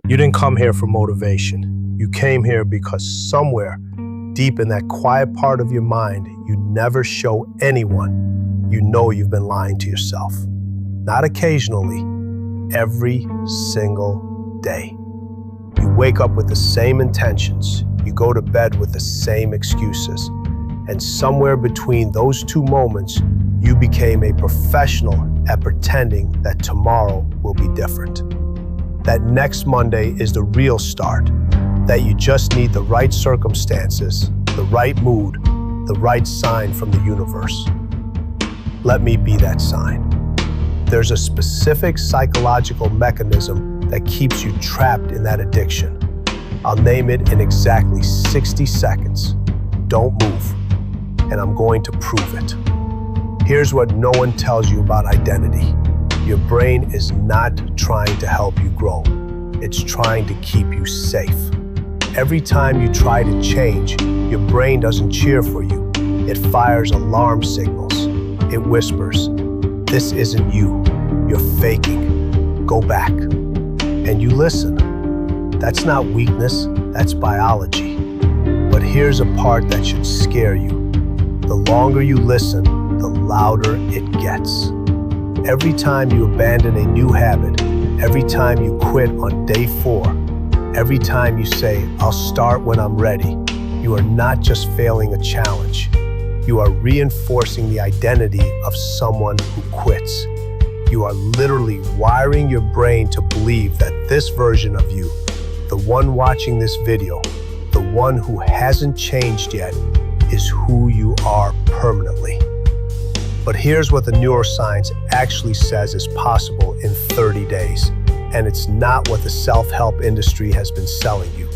You didn't come here for motivation. You came here because somewhere deep in that quiet part of your mind, you never show anyone you know you've been lying to yourself. Not occasionally, every single day. You wake up with the same intentions. You go to bed with the same excuses. And somewhere between those two moments, you became a professional at pretending that tomorrow will be different. That next Monday is the real start, that you just need the right circumstances, the right mood, the right sign from the universe. Let me be that sign. There's a specific psychological mechanism that keeps you trapped in that addiction. I'll name it in exactly 60 seconds. Don't move, and I'm going to prove it. Here's what no one tells you about identity. Your brain is not trying to help you grow. It's trying to keep you safe. Every time you try to change, your brain doesn't cheer for you. It fires alarm signals. It whispers, "This isn't you. You're faking. Go back." And you listen. That's not weakness, that's biology. But here's a part that should scare you. The longer you listen, the louder it gets. Every time you abandon a new habit, every time you quit on day 4, every time you say, "I'll start when I'm ready," you are not just failing a challenge. You are reinforcing the identity of someone who quits. You are literally wiring your brain to believe that this version of you, the one watching this video, the one who hasn't changed yet, is who you are permanently. But here's what the neuroscience actually says is possible in 30 days, and it's not what the self-help industry has been selling you.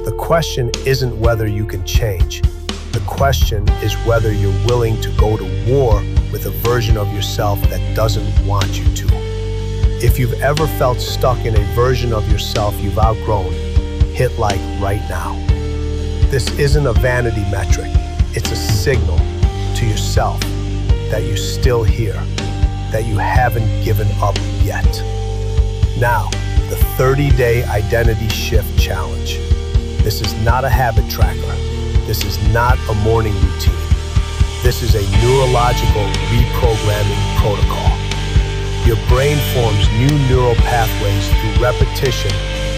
The question isn't whether you can change. The question is whether you're willing to go to war with a version of yourself that doesn't want you to. If you've ever felt stuck in a version of yourself you've outgrown, hit like right now. This isn't a vanity metric. It's a signal to yourself that you're still here, that you haven't given up yet. Now, the 30-day identity shift challenge. This is not a habit tracker. This is not a morning routine. This is a neurological reprogramming protocol. Your brain forms new neural pathways through repetition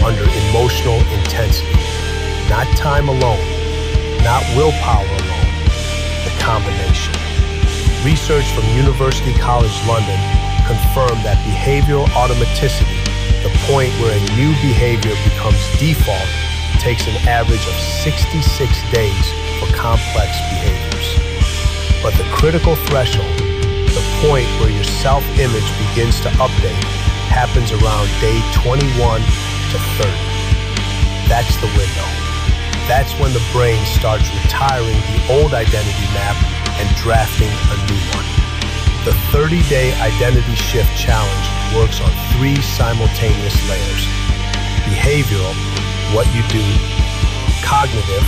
under emotional intensity. Not time alone, not willpower alone, the combination. Research from University College London confirmed that behavioral automaticity, the point where a new behavior becomes default, takes an average of 66 days for complex behaviors. But the critical threshold, the point where your self-image begins to update, happens around day 21 to 30. That's the window. That's when the brain starts retiring the old identity map and drafting a new one. The 30-day identity shift challenge works on 3 simultaneous layers. Behavioral, what you do. Cognitive,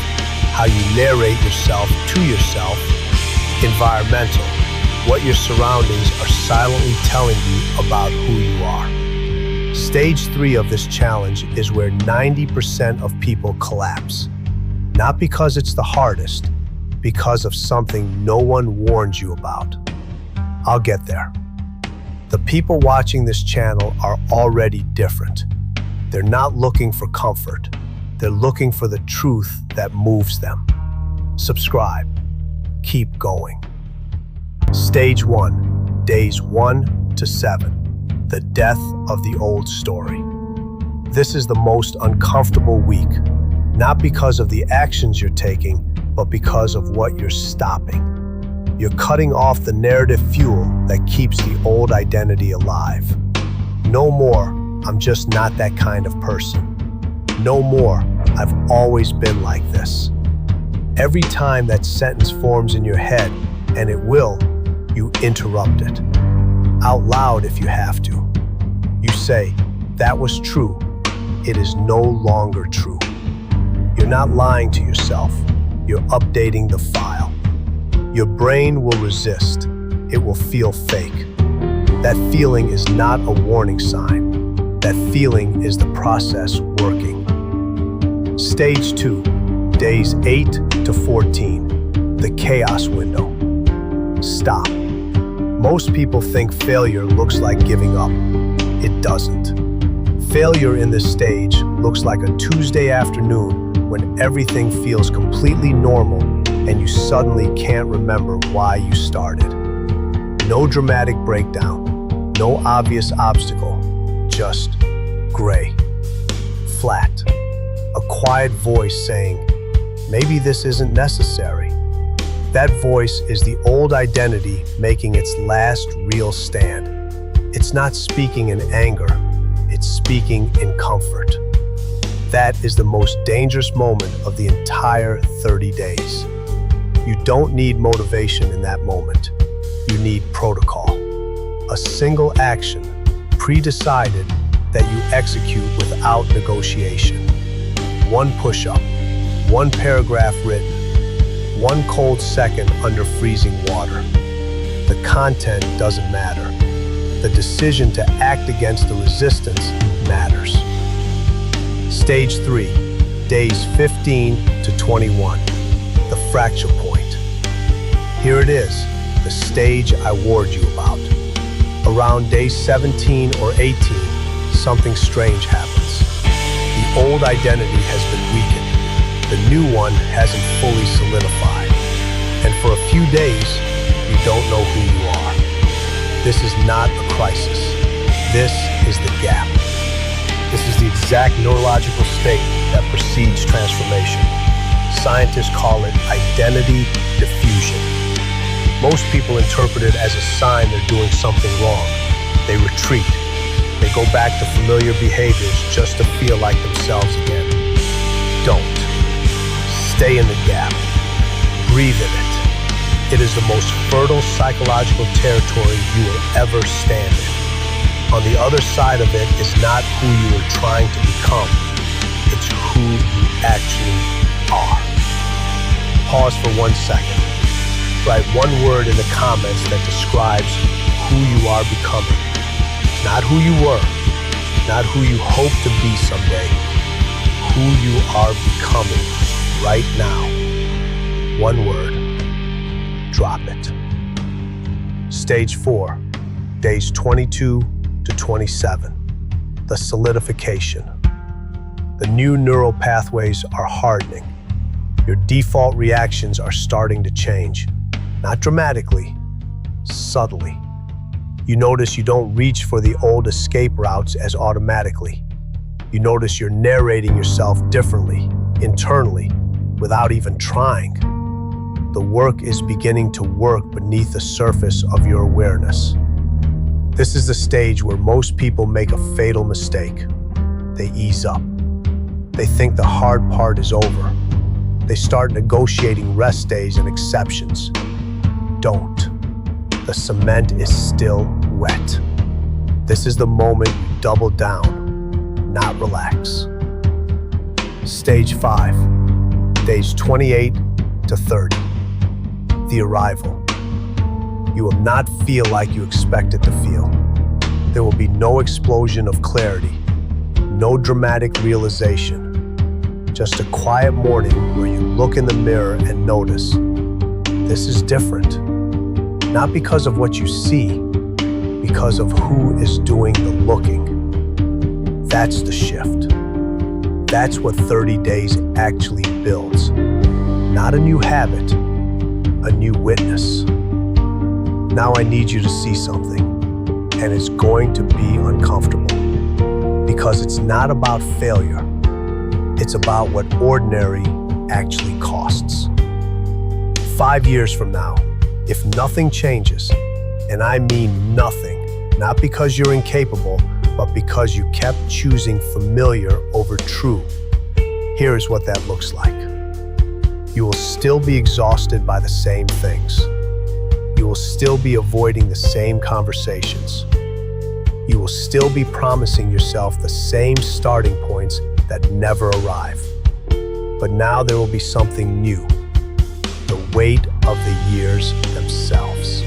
how you narrate yourself to yourself. Environmental, what your surroundings are silently telling you about who you are. Stage 3 of this challenge is where 90% of people collapse. Not because it's the hardest, because of something no one warned you about. I'll get there. The people watching this channel are already different. They're not looking for comfort. They're looking for the truth that moves them. Subscribe. Keep going. Stage 1, days 1 to 7, the death of the old story. This is the most uncomfortable week, not because of the actions you're taking, but because of what you're stopping. You're cutting off the narrative fuel that keeps the old identity alive. No more, "I'm just not that kind of person." No more, "I've always been like this." Every time that sentence forms in your head, and it will, you interrupt it. Out loud if you have to. You say, "That was true. It is no longer true." You're not lying to yourself. You're updating the file. Your brain will resist. It will feel fake. That feeling is not a warning sign. That feeling is the process working. Stage 2, days 8 to 14, the chaos window. Stop. Most people think failure looks like giving up. It doesn't. Failure in this stage looks like a Tuesday afternoon when everything feels completely normal and you suddenly can't remember why you started. No dramatic breakdown, no obvious obstacle, just gray, flat, a quiet voice saying, maybe this isn't necessary. That voice is the old identity making its last real stand. It's not speaking in anger, it's speaking in comfort. That is the most dangerous moment of the entire 30 days. You don't need motivation in that moment. You need protocol. A single action, pre-decided, that you execute without negotiation. One push-up, one paragraph written, one cold second under freezing water. The content doesn't matter. The decision to act against the resistance matters. Stage 3, days 15 to 21, the fracture point. Here it is, the stage I warned you about. Around day 17 or 18, something strange happens. The old identity has been weakened. The new one hasn't fully solidified. And for a few days, you don't know who you are. This is not a crisis. This is the gap. This is the exact neurological state that precedes transformation. Scientists call it identity diffusion. Most people interpret it as a sign they're doing something wrong. They retreat. They go back to familiar behaviors just to feel like themselves again. Don't. Stay in the gap. Breathe in it. It is the most fertile psychological territory you will ever stand in. On the other side of it is not who you are trying to become. It's who you actually are. Pause for 1 second. Write one word in the comments that describes who you are becoming. Not who you were, not who you hope to be someday. Who you are becoming right now. One word. Drop it. Stage 4, days 22 to 27, the solidification. The new neural pathways are hardening. Your default reactions are starting to change. Not dramatically, subtly. You notice you don't reach for the old escape routes as automatically. You notice you're narrating yourself differently, internally, without even trying. The work is beginning to work beneath the surface of your awareness. This is the stage where most people make a fatal mistake. They ease up. They think the hard part is over. They start negotiating rest days and exceptions. Don't. The cement is still wet. This is the moment you double down, not relax. Stage 5, days 28 to 30, the arrival. You will not feel like you expect it to feel. There will be no explosion of clarity, no dramatic realization, just a quiet morning where you look in the mirror and notice, this is different. Not because of what you see, because of who is doing the looking. That's the shift. That's what 30 days actually builds. Not a new habit, a new witness. Now I need you to see something, and it's going to be uncomfortable. Because it's not about failure. It's about what ordinary actually costs. 5 years from now, if nothing changes, and I mean nothing, not because you're incapable, but because you kept choosing familiar over true, here is what that looks like. You will still be exhausted by the same things. You will still be avoiding the same conversations. You will still be promising yourself the same starting points that never arrive. But now there will be something new. The weight of the years themselves.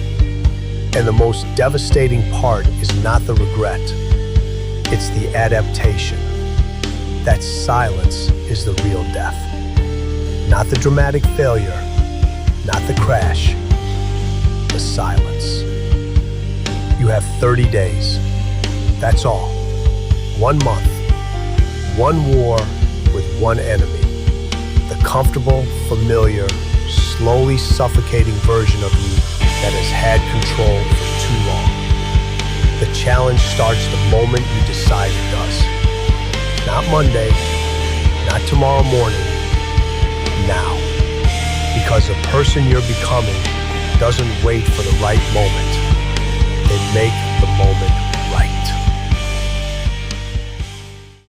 And the most devastating part is not the regret. It's the adaptation. That silence is the real death. Not the dramatic failure, not the crash, the silence. You have 30 days. That's all. 1 month. 1 war with 1 enemy. The comfortable, familiar, slowly suffocating version of you that has had control for too long. The challenge starts the moment you decide it does. Not Monday, not tomorrow morning, now. Because the person you're becoming doesn't wait for the right moment. They make the moment